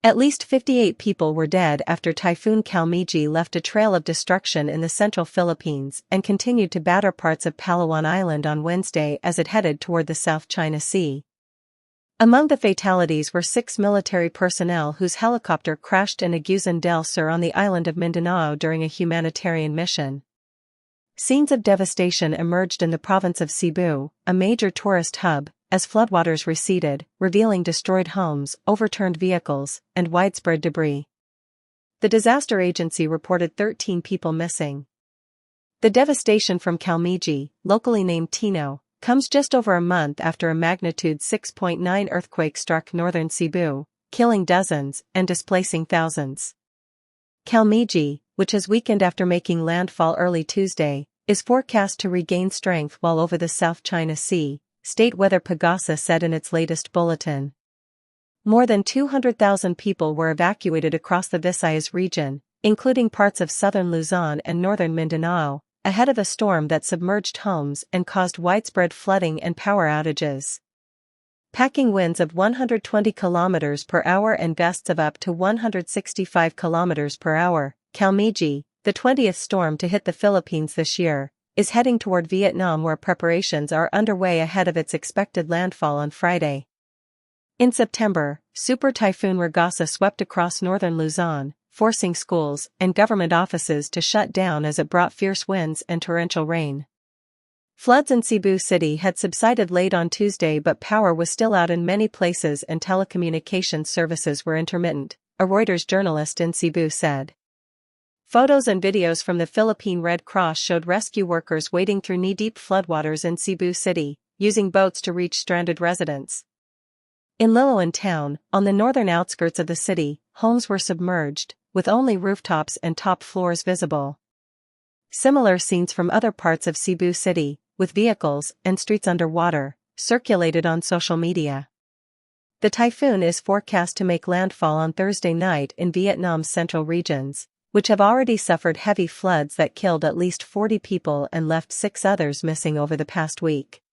At least 58 people were dead after Typhoon Kalmaegi left a trail of destruction in the central Philippines and continued to batter parts of Palawan Island on Wednesday as it headed toward the South China Sea. Among the fatalities were 6 military personnel whose helicopter crashed in Agusan del Sur on the island of Mindanao during a humanitarian mission. Scenes of devastation emerged in the province of Cebu, a major tourist hub, as floodwaters receded, revealing destroyed homes, overturned vehicles, and widespread debris. The disaster agency reported 13 people missing. The devastation from Kalmaegi, locally named Tino, comes just over a month after a magnitude 6.9 earthquake struck northern Cebu, killing dozens and displacing thousands. Kalmaegi, which has weakened after making landfall early Tuesday, is forecast to regain strength while over the South China Sea, State Weather Pagasa said in its latest bulletin. More than 200,000 people were evacuated across the Visayas region, including parts of southern Luzon and northern Mindanao, ahead of a storm that submerged homes and caused widespread flooding and power outages. Packing winds of 120 km per hour and gusts of up to 165 km per hour, Kalmaegi, the 20th storm to hit the Philippines this year, is heading toward Vietnam where preparations are underway ahead of its expected landfall on Friday. In September, Super Typhoon Ragasa swept across northern Luzon, forcing schools and government offices to shut down as it brought fierce winds and torrential rain. Floods in Cebu City had subsided late on Tuesday, but power was still out in many places and telecommunications services were intermittent, a Reuters journalist in Cebu said. Photos and videos from the Philippine Red Cross showed rescue workers wading through knee-deep floodwaters in Cebu City, using boats to reach stranded residents. In Liloan Town, on the northern outskirts of the city, homes were submerged, with only rooftops and top floors visible. Similar scenes from other parts of Cebu City, with vehicles and streets underwater, circulated on social media. The typhoon is forecast to make landfall on Thursday night in Vietnam's central regions, which have already suffered heavy floods that killed at least 40 people and left 6 others missing over the past week.